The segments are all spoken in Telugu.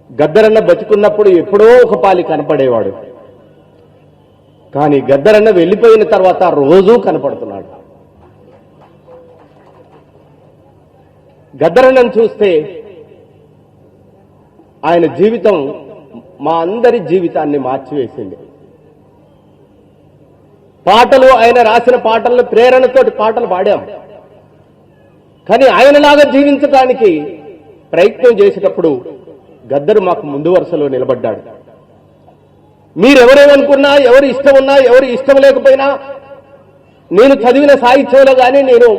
గద్దరన్న బతికున్నప్పుడు ఎప్పుడో ఒక పాలి కనపడేవాడు. కానీ గద్దరన్న వెళ్ళిపోయిన తర్వాత రోజూ కనపడుతున్నాడు. గద్దరన్నను చూస్తే ఆయన జీవితం మా అందరి జీవితాన్ని మార్చివేసింది. పాటలు, ఆయన రాసిన పాటలను ప్రేరణతోటి పాటలు పాడాం. కానీ ఆయనలాగా జీవించడానికి ప్రయత్నం చేసేటప్పుడు గద్దరు మాకు ముందు వరుసలో నిలబడ్డాడు. మీరెవరేమనుకున్నా, ఎవరు ఇష్టం ఉన్నా, ఎవరు ఇష్టం లేకపోయినా, నేను చదివిన సాహిత్యంలో కానీ, నేను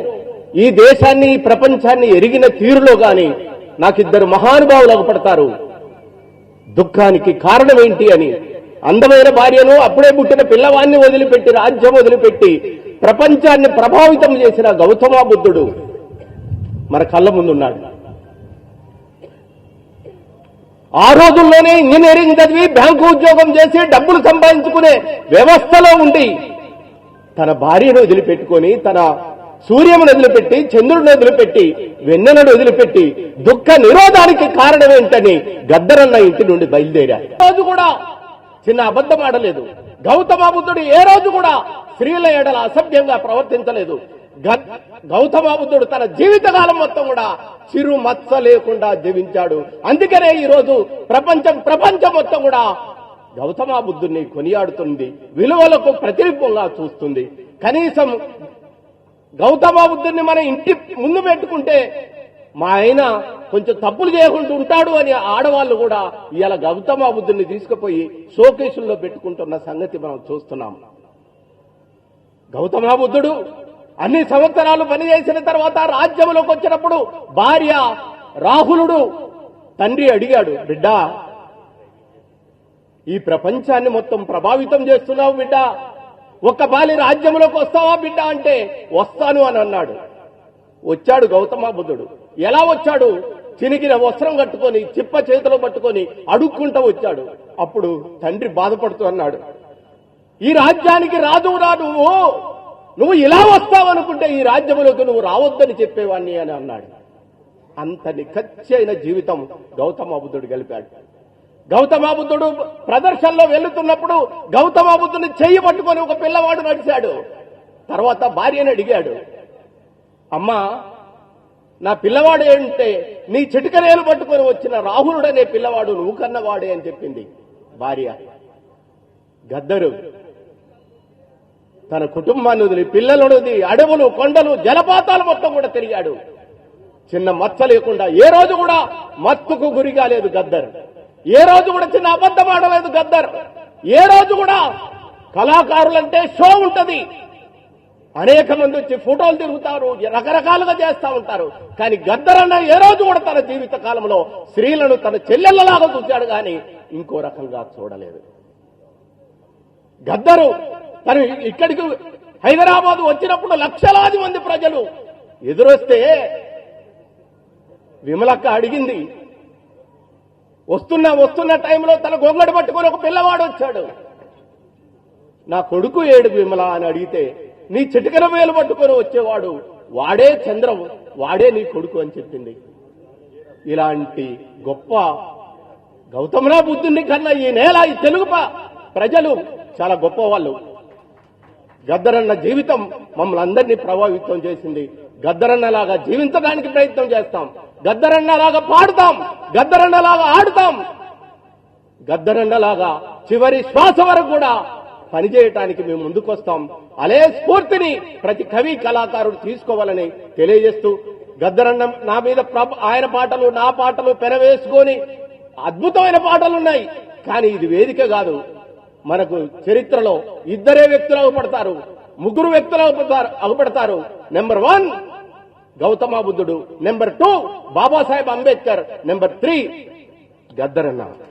ఈ దేశాన్ని, ఈ ప్రపంచాన్ని ఎరిగిన తీరులో కానీ నాకిద్దరు మహానుభావులు అగుపడతారు. దుఃఖానికి కారణం ఏంటి అని అందమైన భార్యను, అప్పుడే పుట్టిన పిల్లవాడిని వదిలిపెట్టి, రాజ్యం వదిలిపెట్టి ప్రపంచాన్ని ప్రభావితం చేసిన గౌతమ బుద్ధుడు మన కళ్ళ ముందున్నాడు. ఆ రోజుల్లోనే ఇంజనీరింగ్ చదివి బ్యాంకు ఉద్యోగం చేసి డబ్బులు సంపాదించుకునే వ్యవస్థలో ఉండి తన భార్యను వదిలిపెట్టుకొని, తన సూర్యమును వదిలిపెట్టి, చంద్రుడిని వదిలిపెట్టి, వెన్నెలను వదిలిపెట్టి దుఃఖ నిరోధానికి కారణం ఏంటని గద్దరన్న ఇంటి నుండి బయలుదేరారు. రోజు కూడా చిన్న అబద్ధం ఆడలేదు. గౌతమ బుద్ధుడు ఏ రోజు కూడా స్త్రీల ఎడల అసభ్యంగా ప్రవర్తించలేదు. గౌతమ బుద్ధుడు తన జీవితకాలం మొత్తం కూడా చిరు మచ్చ లేకుండా జీవించాడు. అందుకనే ఈరోజు ప్రపంచం మొత్తం కూడా గౌతమ బుద్ధుడిని కొనియాడుతుంది, విలువలకు ప్రతిరూపంగా చూస్తుంది. కనీసం గౌతమ బుద్ధుడిని మన ఇంటి ముందు పెట్టుకుంటే మా ఆయన కొంచెం తప్పులు చేయకుండా ఉంటాడు అని ఆడవాళ్ళు కూడా ఇవాళ గౌతమ బుద్ధుడిని తీసుకుపోయి షోకేసుల్లో పెట్టుకుంటున్న సంగతి మనం చూస్తున్నాం. గౌతమ బుద్ధుడు అన్ని సంవత్సరాలు పనిచేసిన తర్వాత రాజ్యంలోకి వచ్చినప్పుడు భార్య రాహులుడు తండ్రి అడిగాడు, బిడ్డా, ఈ ప్రపంచాన్ని మొత్తం ప్రభావితం చేస్తున్నావు బిడ్డ, ఒక్కపాలి రాజ్యంలోకి వస్తావా బిడ్డ అంటే వస్తాను అని అన్నాడు. వచ్చాడు గౌతమ బుద్ధుడు. ఎలా వచ్చాడు? చినిగిన వస్త్రం కట్టుకొని, చిప్ప చేతిలో పట్టుకొని అడుక్కుంటూ వచ్చాడు. అప్పుడు తండ్రి బాధపడుతూ అన్నాడు, ఈ రాజ్యానికి రాజురా నువ్వు ఇలా వస్తావనుకుంటే ఈ రాజ్యంలోకి నువ్వు రావద్దని చెప్పేవాణ్ణి అని అన్నాడు. అంత నిఖచ్చి అయిన జీవితం గౌతమ బుద్ధుడు గలిపాడు. గౌతమ బుద్ధుడు ప్రదర్శనలో వెళ్తున్నప్పుడు గౌతమ బుద్ధుని చెయ్యి పట్టుకొని ఒక పిల్లవాడు నడిచాడు. తర్వాత భార్యను అడిగాడు, అమ్మా, నా పిల్లవాడు ఏంటే నీ చిటికనేలు పట్టుకొని వచ్చిన రాహులుడనే పిల్లవాడు నువ్వు కన్నవాడే అని చెప్పింది భార్య. గద్దరు తన కుటుంబాన్ని వదిలి, పిల్లలను వదిలి, అడవులు, కొండలు, జలపాతాలు మొత్తం కూడా తిరిగాడు. చిన్న మచ్చ లేకుండా ఏ రోజు కూడా మత్తుకు గురి కాలేదు గద్దర్. ఏ రోజు కూడా చిన్న అబద్ధం ఆడలేదు గద్దర్. ఏ రోజు కూడా కళాకారులంటే షో ఉంటది, అనేక మంది వచ్చి ఫోటోలు తిరుగుతారు, రకరకాలుగా చేస్తా ఉంటారు. కానీ గద్దరన్న ఏ రోజు కూడా తన జీవిత కాలంలో స్త్రీలను తన చెల్లెళ్లలాగా చూశాడు కానీ ఇంకో రకంగా చూడలేదు. గద్దరు తను ఇక్కడికి హైదరాబాద్ వచ్చినప్పుడు లక్షలాది మంది ప్రజలు ఎదురొస్తే విమలక్క అడిగింది, వస్తున్న టైంలో తన గొంగడి పట్టుకొని ఒక పిల్లవాడు వచ్చాడు. నా కొడుకు ఏడు విమల అని అడిగితే, నీ చిటికన వేలు పట్టుకొని వచ్చేవాడు వాడే చంద్రం, వాడే నీ కొడుకు అని చెప్పింది. ఇలాంటి గొప్ప గౌతమ బుద్ధుని కన్నా ఈ నేల, ఈ తెలుగు ప్రజలు చాలా గొప్ప వాళ్ళు. గద్దరన్న జీవితం మమ్మల్ని అందరినీ ప్రభావితం చేసింది. గద్దరన్నలాగా జీవించడానికి ప్రయత్నం చేస్తాం, గద్దరన్నలాగా పాడుతాం, గద్దరన్నలాగా ఆడుతాం, గద్దరన్నలాగా చివరి శ్వాస వరకు కూడా పనిచేయటానికి మేము ముందుకొస్తాం. అలే స్ఫూర్తిని ప్రతి కవి, కళాకారుడు తీసుకోవాలని తెలియజేస్తూ, గద్దరన్న నా మీద ఆయన పాటలు, నా పాటలు పెనవేసుకొని అద్భుతమైన పాటలున్నాయి. కానీ ఇది వేదిక కాదు. మనకు చరిత్రలో ఇద్దరే వ్యక్తులు అగుపడతారు, ముగ్గురు వ్యక్తులు అగుపడతారు. నెంబర్ 1 గౌతమ బుద్ధుడు, నెంబర్ 2 బాబాసాహెబ్ అంబేద్కర్, నెంబర్ 3 గద్దరన్న.